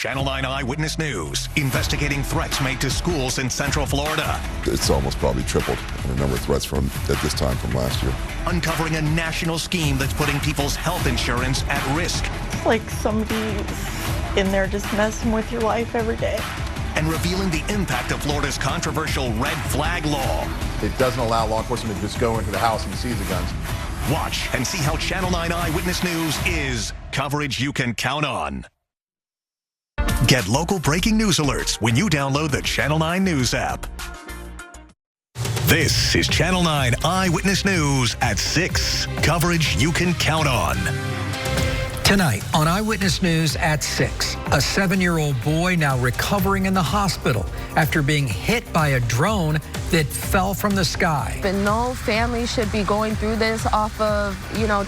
Channel 9 Eyewitness News, investigating threats made to schools in Central Florida. It's almost probably tripled the number of threats from at this time from last year. Uncovering a national scheme that's putting people's health insurance at risk. It's like somebody's in there just messing with your life every day. And revealing the impact of Florida's controversial red flag law. It doesn't allow law enforcement to just go into the house and seize the guns. Watch and see how Channel 9 Eyewitness News is coverage you can count on. Get local breaking news alerts when you download the Channel 9 News app. This is Channel 9 Eyewitness News at 6. Coverage you can count on. Tonight on Eyewitness News at 6, a 7-year-old boy now recovering in the hospital after being hit by a drone that fell from the sky. But no family should be going through this off of,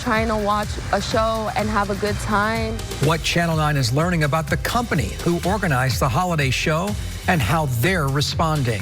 trying to watch a show and have a good time. What Channel 9 is learning about the company who organized the holiday show and how they're responding.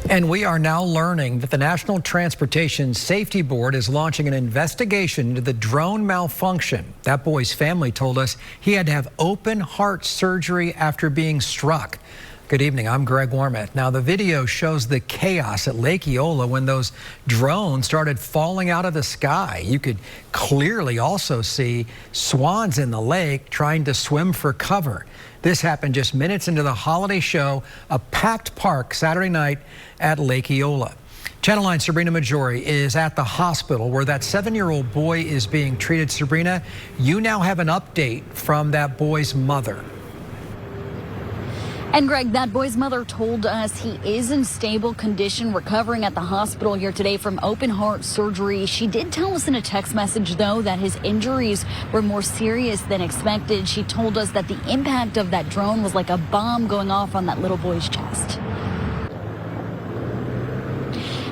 And we are now learning that the National Transportation Safety Board is launching an investigation into the drone malfunction. That boy's family told us he had to have open heart surgery after being struck. Good evening, I'm Greg Warmeth. Now, the video shows the chaos at Lake Eola when those drones started falling out of the sky. You could clearly also see swans in the lake trying to swim for cover. This happened just minutes into the holiday show, a packed park Saturday night at Lake Eola. Channel 9's Sabrina Majori is at the hospital where that 7-year-old boy is being treated. Sabrina, you now have an update from that boy's mother. And Greg, that boy's mother told us he is in stable condition, recovering at the hospital here today from open heart surgery. She did tell us in a text message, though, that his injuries were more serious than expected. She told us that the impact of that drone was like a bomb going off on that little boy's chest.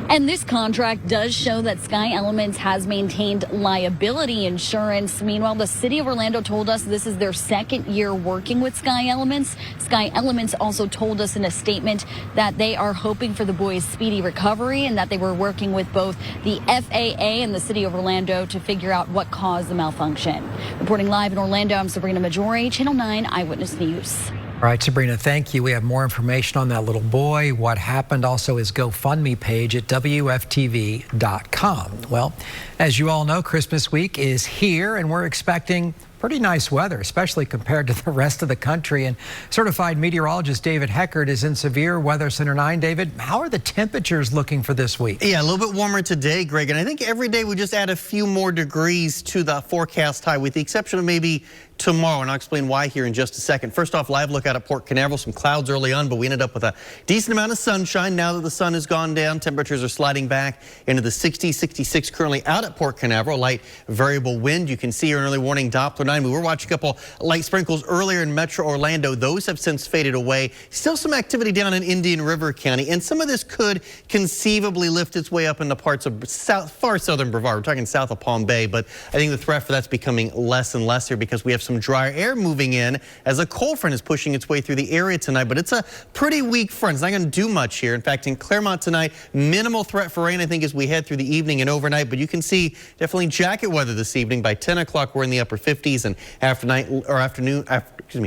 And this contract does show that Sky Elements has maintained liability insurance. Meanwhile, the city of Orlando told us this is their second year working with Sky Elements. Sky Elements also told us in a statement that they are hoping for the boy's speedy recovery and that they were working with both the FAA and the city of Orlando to figure out what caused the malfunction. Reporting live in Orlando, I'm Sabrina Majori, Channel 9 Eyewitness News. All right, Sabrina, thank you. We have more information on that little boy. What happened, also his GoFundMe page at WFTV.com. Well, as you all know, Christmas week is here, and we're expecting pretty nice weather, especially compared to the rest of the country. And certified meteorologist David Heckert is in Severe Weather Center 9. David, how are the temperatures looking for this week? Yeah, a little bit warmer today, Greg. And I think every day we just add a few more degrees to the forecast high, with the exception of maybe tomorrow, and I'll explain why here in just a second. First off, live look out at Port Canaveral. Some clouds early on, but we ended up with a decent amount of sunshine. Now that the sun has gone down, temperatures are sliding back into the 60s, 66 currently out at Port Canaveral. Light variable wind. You can see your early warning Doppler 9. We were watching a couple light sprinkles earlier in Metro Orlando. Those have since faded away. Still some activity down in Indian River County, and some of this could conceivably lift its way up into parts of far southern Brevard. We're talking south of Palm Bay, but I think the threat for that's becoming less and less here because we have some drier air moving in as a cold front is pushing its way through the area tonight. But it's a pretty weak front. It's not going to do much here. In fact, in Claremont tonight, minimal threat for rain, I think, as we head through the evening and overnight. But you can see definitely jacket weather this evening. By 10 o'clock, we're in the upper 50s, and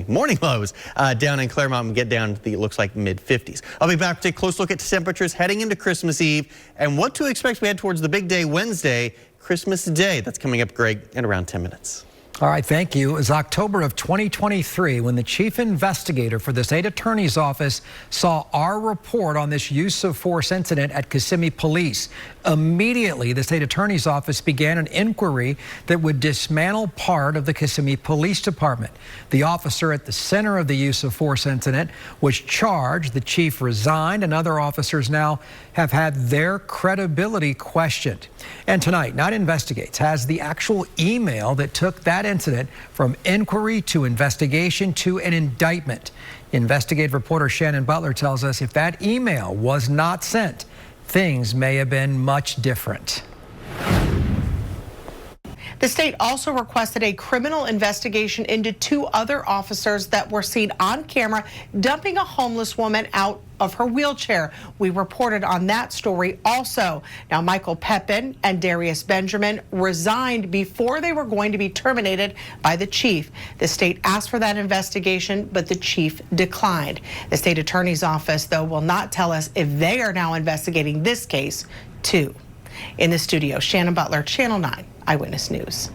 morning lows down in Claremont and get down to the, it looks like, mid 50s. I'll be back to take a close look at temperatures heading into Christmas Eve and what to expect we head towards the big day Wednesday, Christmas Day. That's coming up, Greg, in around 10 minutes. All right, thank you. It was October of 2023 when the chief investigator for the state attorney's office saw our report on this use of force incident at Kissimmee Police. Immediately, the state attorney's office began an inquiry that would dismantle part of the Kissimmee Police Department. The officer at the center of the use of force incident was charged. The chief resigned, and other officers now have had their credibility questioned. And tonight, Night Investigates has the actual email that took that incident from inquiry to investigation to an indictment. Investigative reporter Shannon Butler tells us if that email was not sent, things may have been much different. The state also requested a criminal investigation into 2 other officers that were seen on camera dumping a homeless woman out of her wheelchair. We reported on that story also. Now, Michael Pepin and Darius Benjamin resigned before they were going to be terminated by the chief. The state asked for that investigation, but the chief declined. The state attorney's office, though, will not tell us if they are now investigating this case, too. In the studio, Shannon Butler, Channel 9 Eyewitness News.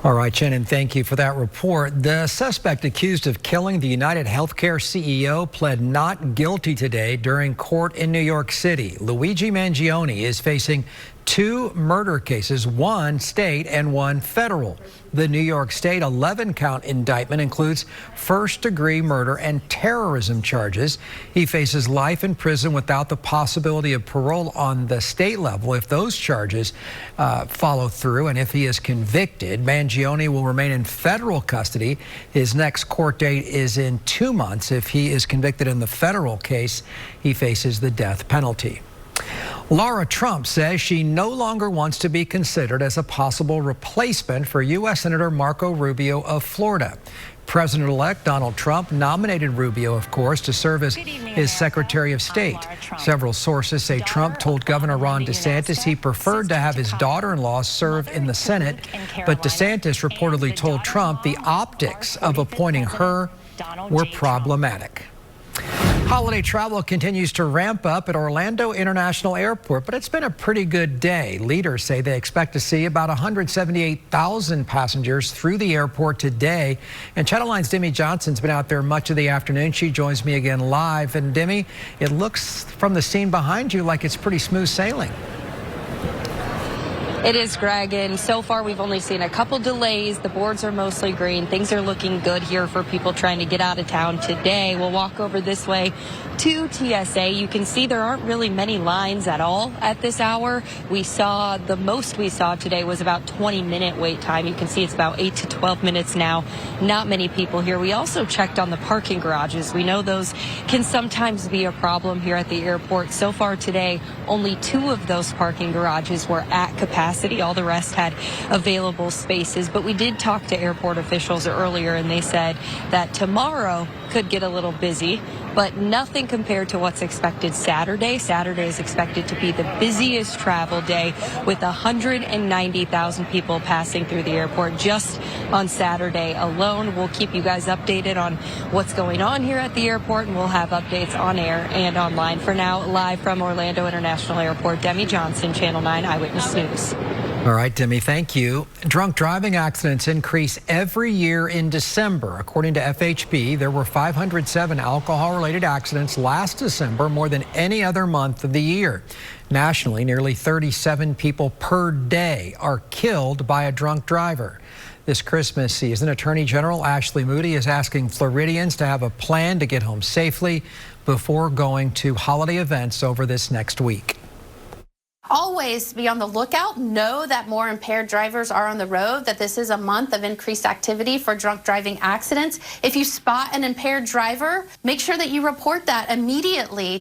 All right, Shannon, thank you for that report. The suspect accused of killing the United Healthcare CEO pled not guilty today during court in New York City. Luigi Mangione is facing 2 murder cases, 1 state and 1 federal. The New York State 11-count indictment includes first-degree murder and terrorism charges. He faces life in prison without the possibility of parole on the state level if those charges follow through, and if he is convicted, Mangione will remain in federal custody. His next court date is in 2 months. If he is convicted in the federal case, he faces the death penalty. Laura Trump says she no longer wants to be considered as a possible replacement for U.S. Senator Marco Rubio of Florida. President-elect Donald Trump nominated Rubio, of course, to serve as his Secretary of State. Several sources say Trump told Governor Ron DeSantis he preferred to have his daughter-in-law serve in the Senate, but DeSantis reportedly told Trump the optics of appointing her were problematic. Holiday travel continues to ramp up at Orlando International Airport, but it's been a pretty good day. Leaders say they expect to see about 178,000 passengers through the airport today. And Channel 9's Demi Johnson's been out there much of the afternoon. She joins me again live. And Demi, it looks from the scene behind you like it's pretty smooth sailing. It is, Greg, and so far we've only seen a couple delays. The boards are mostly green. Things are looking good here for people trying to get out of town today. We'll walk over this way to TSA. You can see there aren't really many lines at all at this hour. The most we saw today was about 20-minute wait time. You can see it's about 8 to 12 minutes now. Not many people here. We also checked on the parking garages. We know those can sometimes be a problem here at the airport. So far today, only 2 of those parking garages were at capacity. All the rest had available spaces, but we did talk to airport officials earlier, and they said that tomorrow could get a little busy, but nothing compared to what's expected Saturday. Saturday is expected to be the busiest travel day with 190,000 people passing through the airport just on Saturday alone. We'll keep you guys updated on what's going on here at the airport, and we'll have updates on air and online. For now, live from Orlando International Airport, Demi Johnson, Channel 9 Eyewitness News. All right, Demi, thank you. Drunk driving accidents increase every year in December. According to FHB, there were 507 alcohol-related accidents last December, more than any other month of the year. Nationally, nearly 37 people per day are killed by a drunk driver. This Christmas season, Attorney General Ashley Moody is asking Floridians to have a plan to get home safely before going to holiday events over this next week. Always be on the lookout. Know that more impaired drivers are on the road, that this is a month of increased activity for drunk driving accidents. If you spot an impaired driver, make sure that you report that immediately.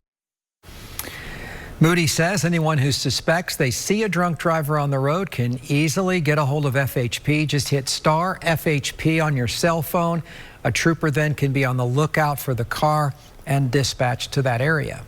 Moody says anyone who suspects they see a drunk driver on the road can easily get a hold of FHP. Just hit star FHP on your cell phone. A trooper then can be on the lookout for the car and dispatch to that area.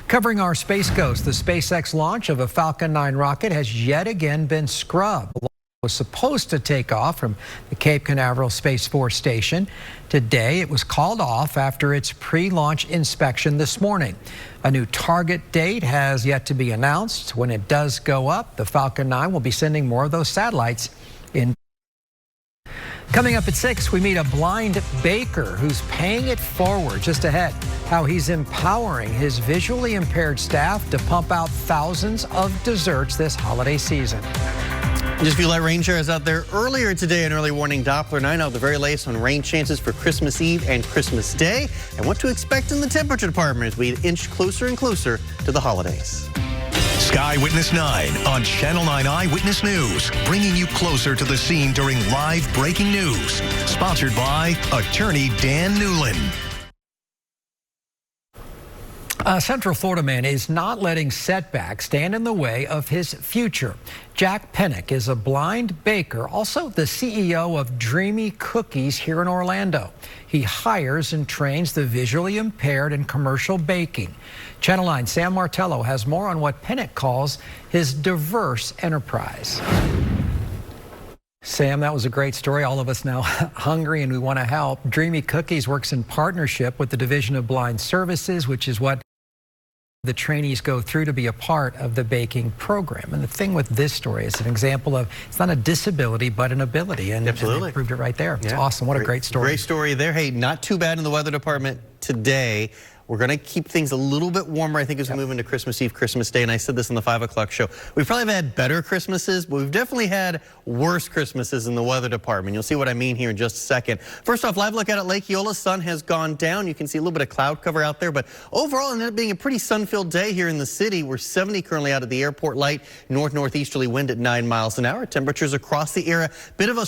Covering our Space Coast, the SpaceX launch of a Falcon 9 rocket has yet again been scrubbed. It was supposed to take off from the Cape Canaveral Space Force Station. Today, it was called off after its pre-launch inspection this morning. A new target date has yet to be announced. When it does go up, the Falcon 9 will be sending more of those satellites in. Coming up at 6, we meet a blind baker who's paying it forward. Just ahead, how he's empowering his visually impaired staff to pump out thousands of desserts this holiday season. Just a few light rain showers out there earlier today. An early warning Doppler 9 out the very latest on rain chances for Christmas Eve and Christmas Day, and what to expect in the temperature department as we inch closer and closer to the holidays. Sky Witness 9 on Channel 9 Eyewitness News, bringing you closer to the scene during live breaking news. Sponsored by Attorney Dan Newland. A Central Florida man is not letting setbacks stand in the way of his future. Jack Pennick is a blind baker, also the CEO of Dreamy Cookies here in Orlando. He hires and trains the visually impaired in commercial baking. Channel 9's Sam Martello has more on what Pennick calls his diverse enterprise. Sam, that was a great story. All of us now hungry and we want to help. Dreamy Cookies works in partnership with the Division of Blind Services, which is what the trainees go through to be a part of the baking program. And the thing with this story is an example of, it's not a disability, but an ability. And, absolutely. And they proved it right there. It's awesome. What a great story. Great story there. Hey, not too bad in the weather department today. We're going to keep things a little bit warmer, I think, as we move into Christmas Eve, Christmas Day. And I said this in the 5 o'clock show. We probably have had better Christmases, but we've definitely had worse Christmases in the weather department. You'll see what I mean here in just a second. First off, live look out at Lake Eola. Sun has gone down. You can see a little bit of cloud cover out there, but overall it ended up being a pretty sun-filled day here in the city. We're 70 currently out at the airport. Light north-northeasterly wind at 9 miles an hour. Temperatures across the area, bit of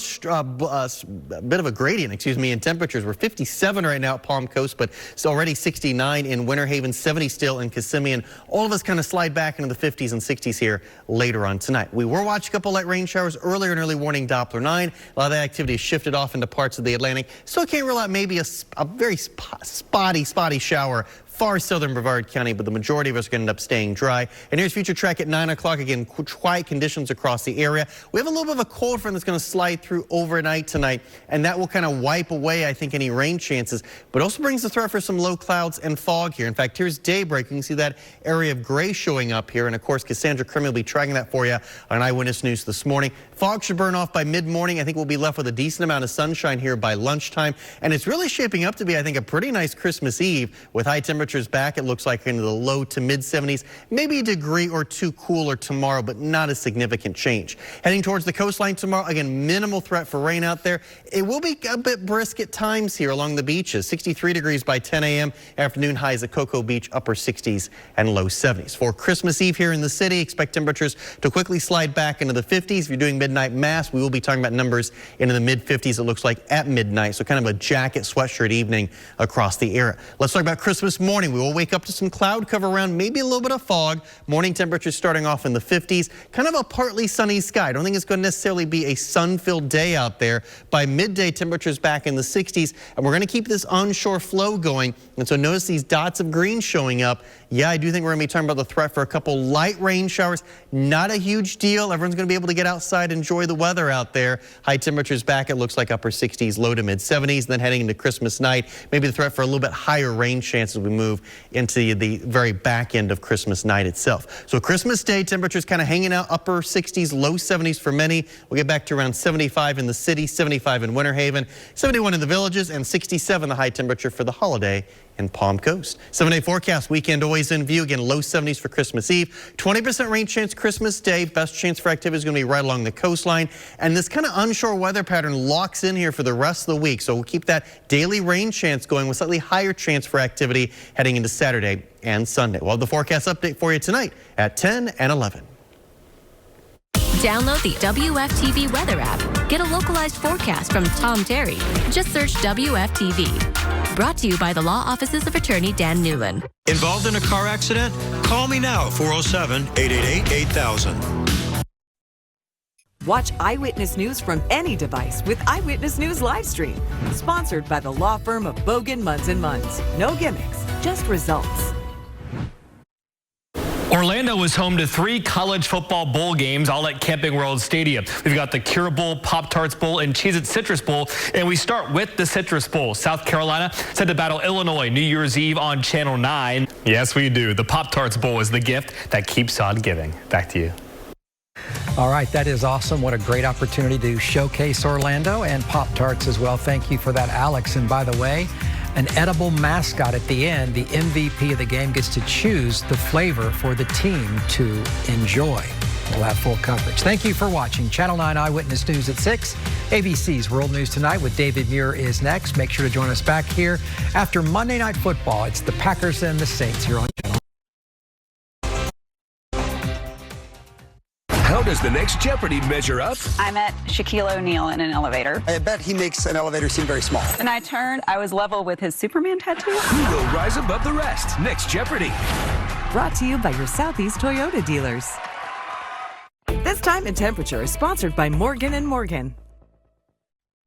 a gradient, in temperatures. We're 57 right now at Palm Coast, but it's already 69 in Winter Haven, 70 still in Kissimmee, and all of us kind of slide back into the 50s and 60s here later on tonight. We were watching a couple light rain showers earlier in early warning Doppler 9. A lot of that activity has shifted off into parts of the Atlantic, so I can't rule out maybe a very spotty shower far southern Brevard County, but the majority of us are going to end up staying dry. And here's future track at 9 o'clock. Again, quiet conditions across the area. We have a little bit of a cold front that's going to slide through overnight tonight, and that will kind of wipe away, I think, any rain chances, but also brings the threat for some low clouds and fog here. In fact, here's daybreak. You can see that area of gray showing up here, and of course, Cassandra Crimmy will be tracking that for you on Eyewitness News this morning. Fog should burn off by mid-morning. I think we'll be left with a decent amount of sunshine here by lunchtime, and it's really shaping up to be, I think, a pretty nice Christmas Eve with high temperatures back, it looks like, into the low to mid 70s, maybe a degree or two cooler tomorrow, but not a significant change. Heading towards the coastline tomorrow, again, minimal threat for rain out there. It will be a bit brisk at times here along the beaches. 63 degrees by 10 a.m. Afternoon highs at Cocoa Beach, upper 60s and low 70s. For Christmas Eve here in the city, expect temperatures to quickly slide back into the 50s. If you're doing midnight mass, we will be talking about numbers into the mid 50s, it looks like, at midnight. So kind of a jacket, sweatshirt evening across the area. Let's talk about Christmas morning. We will wake up to some cloud cover around, maybe a little bit of fog. Morning temperatures starting off in the 50s. Kind of a partly sunny sky. I don't think it's going to necessarily be a sun-filled day out there. By midday, temperatures back in the 60s, and we're going to keep this onshore flow going. And so notice these dots of green showing up. Yeah, I do think we're going to be talking about the threat for a couple light rain showers. Not a huge deal. Everyone's going to be able to get outside, enjoy the weather out there. High temperatures back, it looks like upper 60s, low to mid 70s. And then heading into Christmas night, maybe the threat for a little bit higher rain chances as we move into the very back end of Christmas night itself. So Christmas Day, temperatures kind of hanging out upper 60s, low 70s for many. We'll get back to around 75 in the city, 75 in Winter Haven, 71 in the villages, and 67 the high temperature for the holiday in Palm Coast. 7-day forecast, weekend always in view. Again, low 70s for Christmas Eve. 20% rain chance Christmas Day. Best chance for activity is going to be right along the coastline. And this kind of onshore weather pattern locks in here for the rest of the week. So we'll keep that daily rain chance going with slightly higher chance for activity heading into Saturday and Sunday. We'll have the forecast update for you tonight at 10 and 11. Download the WFTV weather app. Get a localized forecast from Tom Terry. Just search WFTV. Brought to you by the Law Offices of Attorney Dan Newland. Involved in a car accident? Call me now, 407-888-8000. Watch Eyewitness News from any device with Eyewitness News Livestream. Sponsored by the law firm of Bogan, Munz & Munz. No gimmicks, just results. Orlando is home to 3 college football bowl games, all at Camping World Stadium. We've got the Cure Bowl, Pop-Tarts Bowl, and Cheez-It Citrus Bowl, and we start with the Citrus Bowl. South Carolina set to battle Illinois New Year's Eve on Channel 9. Yes, we do. The Pop-Tarts Bowl is the gift that keeps on giving. Back to you. All right, that is awesome. What a great opportunity to showcase Orlando and Pop-Tarts as well. Thank you for that, Alex. And by the way, an edible mascot at the end. The MVP of the game gets to choose the flavor for the team to enjoy. We'll have full coverage. Thank you for watching Channel 9 Eyewitness News at 6. ABC's World News Tonight with David Muir is next. Make sure to join us back here after Monday Night Football. It's the Packers and the Saints here on Channel 9. How does the next Jeopardy measure up? I met Shaquille O'Neal in an elevator. I bet he makes an elevator seem very small. And I turned, I was level with his Superman tattoo. Who will rise above the rest? Next Jeopardy! Brought to you by your Southeast Toyota dealers. This Time and Temperature is sponsored by Morgan & Morgan.